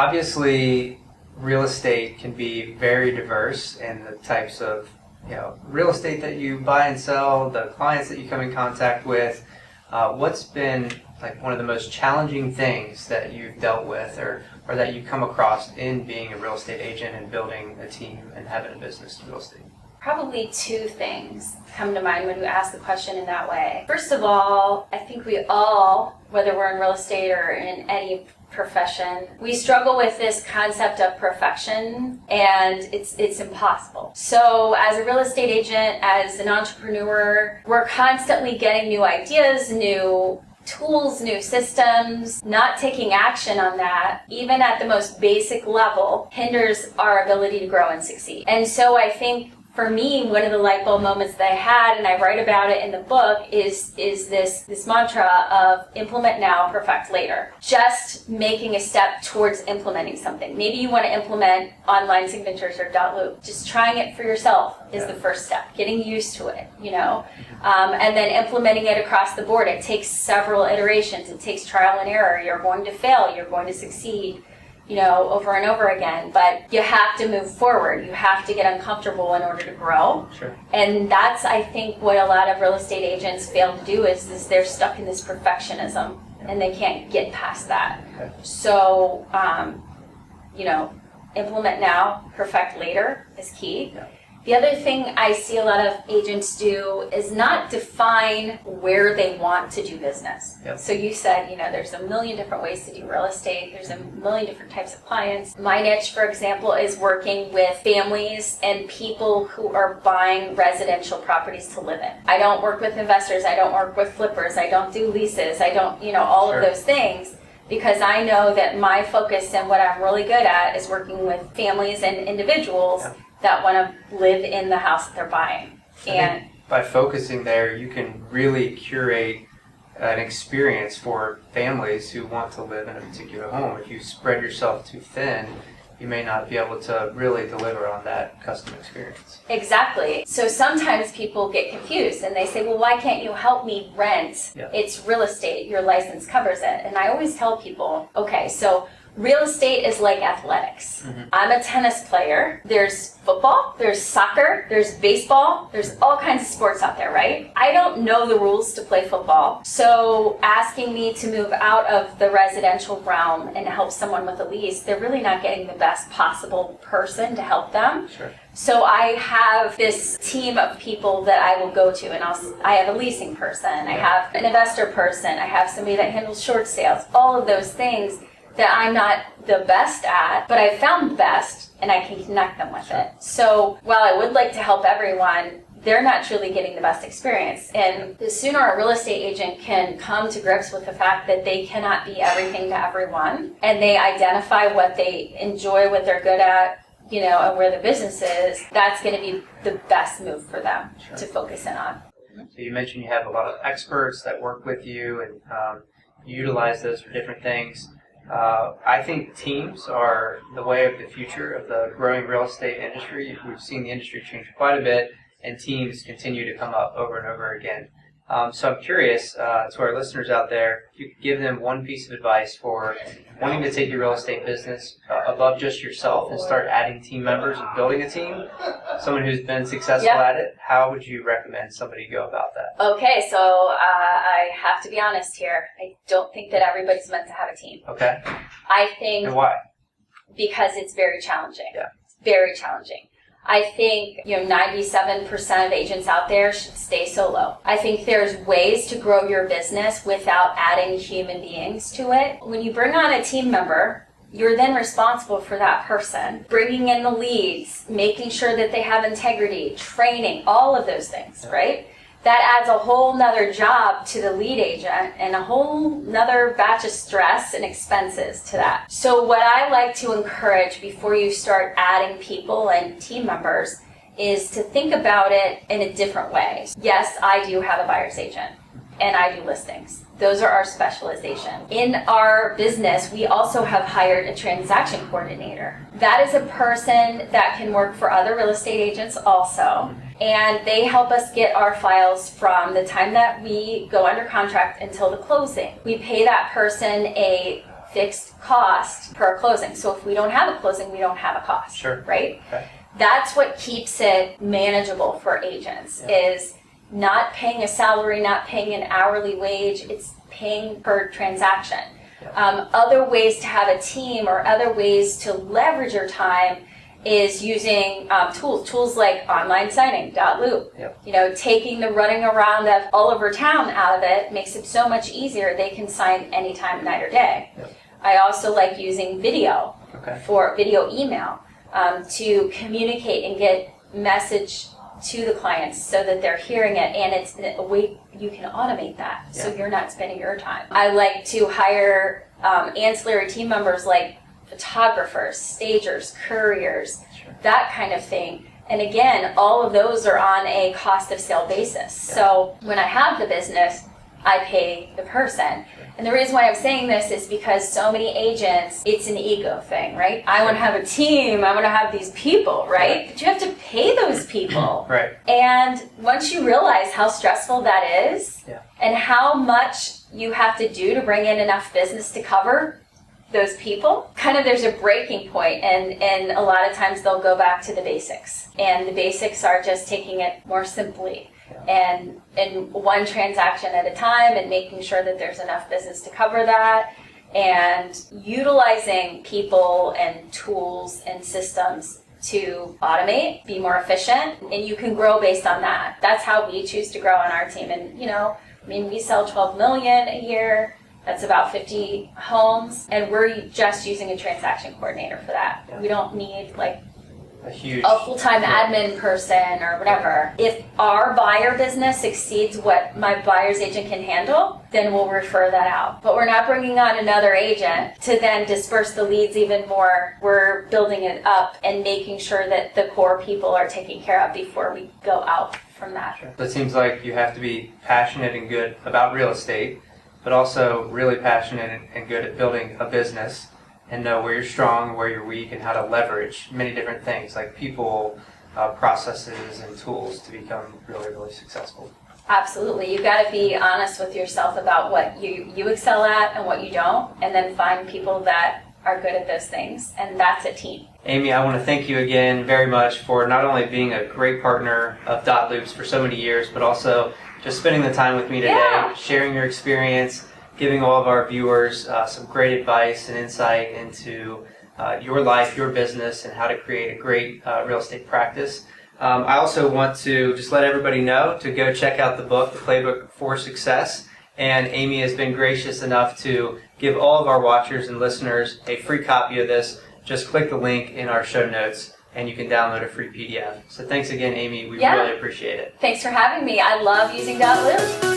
obviously, real estate can be very diverse in the types of real estate that you buy and sell, the clients that you come in contact with. What's been like one of the most challenging things that you've dealt with or that you come across in being a real estate agent and building a team and having a business in real estate? Probably two things come to mind when you ask the question in that way. First of all, I think we all, whether we're in real estate or in any profession, we struggle with this concept of perfection, and it's impossible. So as a real estate agent, as an entrepreneur, we're constantly getting new ideas, new tools, new systems. Not taking action on that, even at the most basic level, hinders our ability to grow and succeed. And so I think for me, one of the light bulb moments that I had, and I write about it in the book, is this mantra of implement now, perfect later. Just making a step towards implementing something. Maybe you want to implement online signatures or dotloop. Just trying it for yourself is the first step. Getting used to it, and then implementing it across the board. It takes several iterations. It takes trial and error. You're going to fail. You're going to succeed. Over and over again, but you have to move forward. You have to get uncomfortable in order to grow. Sure. And that's, I think, what a lot of real estate agents fail to do is they're stuck in this perfectionism and they can't get past that. Okay. So, implement now, perfect later is key. Yeah. The other thing I see a lot of agents do is not define where they want to do business. Yep. So you said, there's a million different ways to do real estate. There's a million different types of clients. My niche, for example, is working with families and people who are buying residential properties to live in. I don't work with investors. I don't work with flippers. I don't do leases. I don't, all Sure. of those things. Because I know that my focus and what I'm really good at is working with families and individuals that want to live in the house that they're buying. And by focusing there, you can really curate an experience for families who want to live in a particular home. If you spread yourself too thin, you may not be able to really deliver on that custom experience. Exactly. So sometimes people get confused and they say, well, why can't you help me rent? Yeah. It's real estate. Your license covers it. And I always tell people, okay, so real estate is like athletics. Mm-hmm. I'm a tennis player. There's football, there's soccer, there's baseball, there's all kinds of sports out there, right? I don't know the rules to play football. So asking me to move out of the residential realm and help someone with a lease, they're really not getting the best possible person to help them. Sure. So I have this team of people that I will go to, and I have a leasing person, I have an investor person, I have somebody that handles short sales, all of those things that I'm not the best at, but I found the best and I can connect them with it. So while I would like to help everyone, they're not truly getting the best experience. And the sooner a real estate agent can come to grips with the fact that they cannot be everything to everyone, and they identify what they enjoy, what they're good at, and where the business is, that's going to be the best move for them to focus in on. So you mentioned you have a lot of experts that work with you and you utilize those for different things. I think teams are the way of the future of the growing real estate industry. We've seen the industry change quite a bit, and teams continue to come up over and over again. So I'm curious to our listeners out there, if you could give them one piece of advice for wanting to take your real estate business above just yourself and start adding team members and building a team, someone who's been successful at it, how would you recommend somebody go about that? Okay, so I have to be honest here. I don't think that everybody's meant to have a team. Okay. I think... And why? Because it's very challenging. Yeah. It's very challenging. I think 97% of agents out there should stay solo. I think there's ways to grow your business without adding human beings to it. When you bring on a team member, you're then responsible for that person, bringing in the leads, making sure that they have integrity, training, all of those things, right? That adds a whole nother job to the lead agent and a whole nother batch of stress and expenses to that. So what I like to encourage before you start adding people and team members is to think about it in a different way. Yes, I do have a buyer's agent and I do listings. Those are our specialization. In our business, we also have hired a transaction coordinator. That is a person that can work for other real estate agents also. And they help us get our files from the time that we go under contract until the closing. We pay that person a fixed cost per closing. So if we don't have a closing, we don't have a cost. Sure. Right? Okay. That's what keeps it manageable for agents, is not paying a salary, not paying an hourly wage. It's paying per transaction. Other ways to have a team or other ways to leverage your time is using tools like online signing, dotloop. Taking the running around of all over town out of it makes it so much easier. They can sign anytime, night or day. I also like using video for video email to communicate and get message to the clients so that they're hearing it, and it's a way you can automate that so you're not spending your time. I like to hire ancillary team members like photographers, stagers, couriers, that kind of thing. And again, all of those are on a cost of sale basis. So when I have the business, I pay the person. And the reason why I'm saying this is because so many agents, it's an ego thing, right? I want to have a team, I want to have these people, right? But you have to pay those people. Right. And once you realize how stressful that is, and how much you have to do to bring in enough business to cover those people, kind of there's a breaking point, and a lot of times they'll go back to the basics. And the basics are just taking it more simply. And one transaction at a time, and making sure that there's enough business to cover that, and utilizing people and tools and systems to automate, be more efficient, and you can grow based on that. That's how we choose to grow on our team. And we sell 12 million a year. That's about 50 homes, and we're just using a transaction coordinator for that. We don't need a full-time admin person or whatever. If our buyer business exceeds what my buyer's agent can handle, then we'll refer that out. But we're not bringing on another agent to then disperse the leads even more. We're building it up and making sure that the core people are taken care of before we go out from that. So it seems like you have to be passionate and good about real estate, but also really passionate and good at building a business, and know where you're strong, where you're weak, and how to leverage many different things like people, processes, and tools to become really, really successful. Absolutely. You've got to be honest with yourself about what you excel at and what you don't, and then find people that are good at those things, and that's a team. Amy, I want to thank you again very much for not only being a great partner of dotloop's for so many years, but also just spending the time with me today, sharing your experience, giving all of our viewers some great advice and insight into your life, your business, and how to create a great real estate practice. I also want to just let everybody know to go check out the book, The Playbook for Success. And Amy has been gracious enough to give all of our watchers and listeners a free copy of this. Just click the link in our show notes, and you can download a free PDF. So thanks again, Amy. We really appreciate it. Thanks for having me. I love using dotloop.